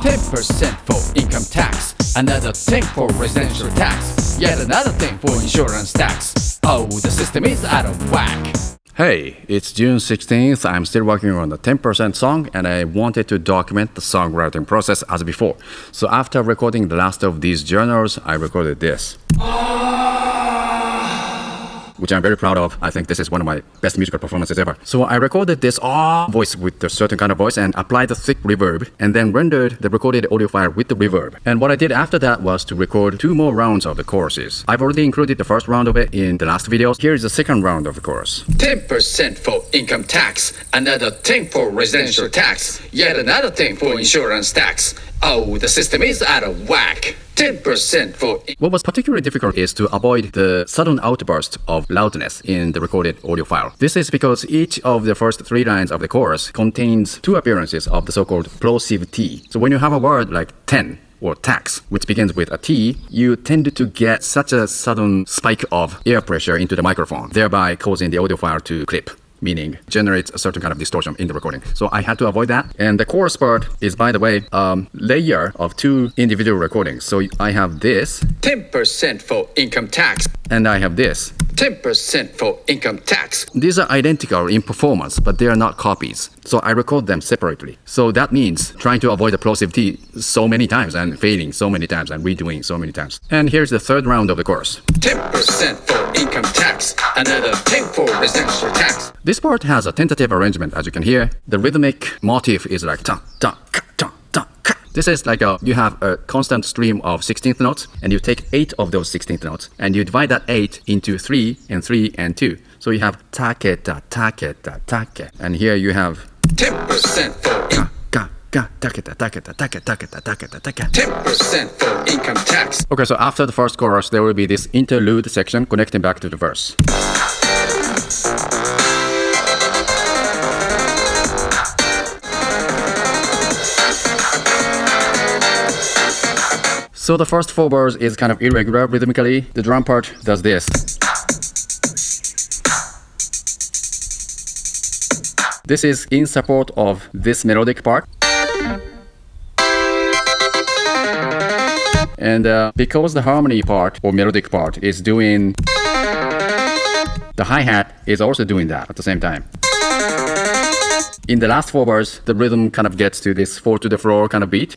10% for income tax, another 10 for residential tax, yet another 10 for insurance tax. Oh, the system is out of whack. Hey, it's June 16th. I'm still working on the 10% song and I wanted to document the songwriting process as before. So after recording the last of these journals, I recorded this, which I'm very proud of. I think this is one of my best musical performances ever. So I recorded this voice with a certain kind of voice and applied the thick reverb and then rendered the recorded audio file with the reverb. And what I did after that was to record 2 more rounds of the choruses. I've already included the first round of it in the last video. Here is the second round of the chorus. 10% for income tax, another 10 for residential tax, yet another 10 for insurance tax. Oh, the system is out of whack. 10% for... What was particularly difficult is to avoid the sudden outburst of loudness in the recorded audio file. This is because each of the first 3 lines of the chorus contains 2 appearances of the so-called plosive T. So when you have a word like 10, or tax, which begins with a T, you tend to get such a sudden spike of air pressure into the microphone, thereby causing the audio file to clip, meaning generates a certain kind of distortion in the recording. So I had to avoid that. And the chorus part is, by the way, layer of 2 individual recordings. So I have this 10% for income tax, and I have this 10% for income tax. These are identical in performance, but they are not copies. So I record them separately. So that means trying to avoid the plosive T so many times and failing so many times and redoing so many times. And here's the third round of the chorus. 10% for income tax, another 10 for residential tax. This part has a tentative arrangement, as you can hear. The rhythmic motif is like ta ta ka ta ta ka. This is like you have a constant stream of 16th notes, and you take 8 of those 16th notes, and you divide that 8 into 3 and 3 and 2. So you have taketa, taketa, take. And here you have 10% for ka, taketa, taketa, taketa, taketa, taketa, taketa. 10% for income tax. Okay, so after the first chorus, there will be this interlude section connecting back to the verse. So the first 4 bars is kind of irregular rhythmically. The drum part does this. This is in support of this melodic part. And because the harmony part or melodic part is doing, the hi-hat is also doing that at the same time. In the last 4 bars, the rhythm kind of gets to this 4 to the floor kind of beat.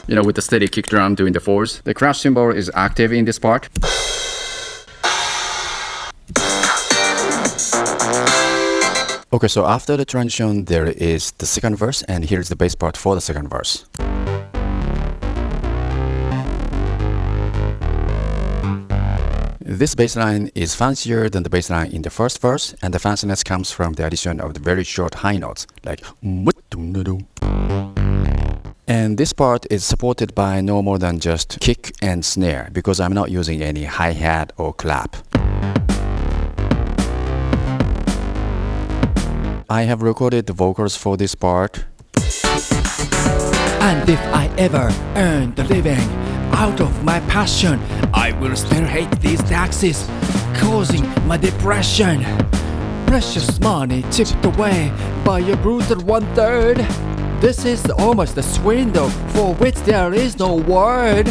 You know, with the steady kick drum doing the 4s. The crash cymbal is active in this part. Okay, so after the transition, there is the second verse, and here's the bass part for the second verse. This bass line is fancier than the bass line in the first verse, and the fanciness comes from the addition of the very short high notes, like and this part is supported by no more than just kick and snare, because I'm not using any hi-hat or clap. I have recorded the vocals for this part. And if I ever earn the living out of my passion, I will still hate these taxes, causing my depression. Precious money chipped away by a brutal 1/3. This is almost a swindle for which there is no word.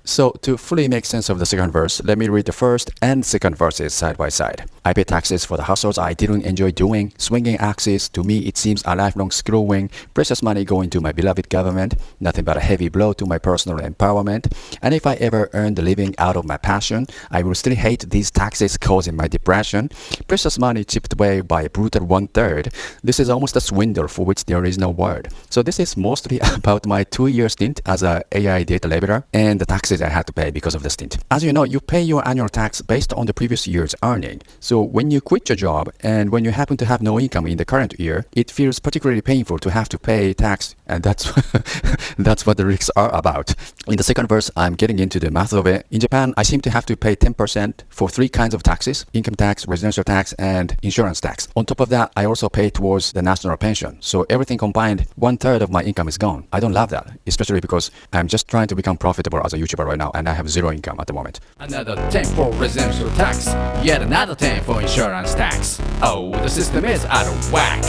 So to fully make sense of the second verse, let me read the first and second verses side by side. I pay taxes for the hustles I didn't enjoy doing. Swinging axes, to me it seems a lifelong screwing. Precious money going to my beloved government. Nothing but a heavy blow to my personal empowerment. And if I ever earn the living out of my passion, I will still hate these taxes causing my depression. Precious money chipped away by a brutal 1/3. This is almost a swindle for which there is no word. So this is mostly about my 2-year stint as a AI data labeler and the taxes I had to pay because of the stint. As you know, you pay your annual tax based on the previous year's earning. So when you quit your job and when you happen to have no income in the current year, it feels particularly painful to have to pay tax, and that's that's what the lyrics are about. In the second verse, I'm getting into the math of it. In Japan, I seem to have to pay 10% for 3 kinds of taxes: income tax, residential tax, and insurance tax. On top of that, I also pay towards the national pension. So everything combined, 1/3 of my income is gone. I don't love that, especially because I'm just trying to become profitable as a YouTuber right now, and I have 0 income at the moment. Another 10 for residential tax, yet another 10 for insurance tax. Oh, the system is out of whack.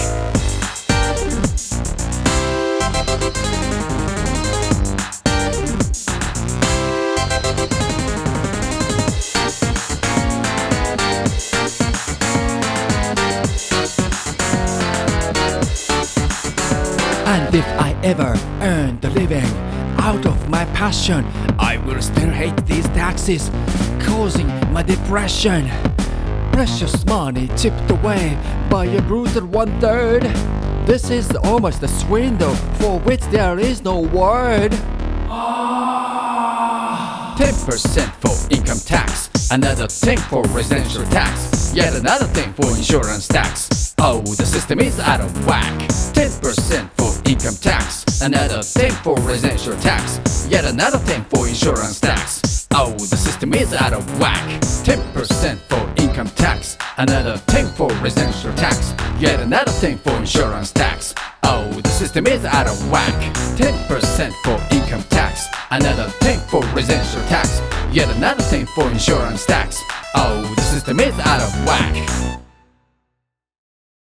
If I ever earn the living out of my passion, I will still hate these taxes, causing my depression. Precious money tipped away by a brutal 1/3. This is almost a swindle for which there is no word. 10% for income tax, another thing for residential tax, yet another thing for insurance tax. Oh, the system is out of whack. 10% for income tax, another thing for residential tax, yet another thing for insurance tax. Oh, the system is out of whack. 10% for income tax, another thing for residential tax, yet another thing for insurance tax. Oh, the system is out of whack. 10% for income tax, another thing for residential tax, yet another thing for insurance tax. Oh, the system is out of whack.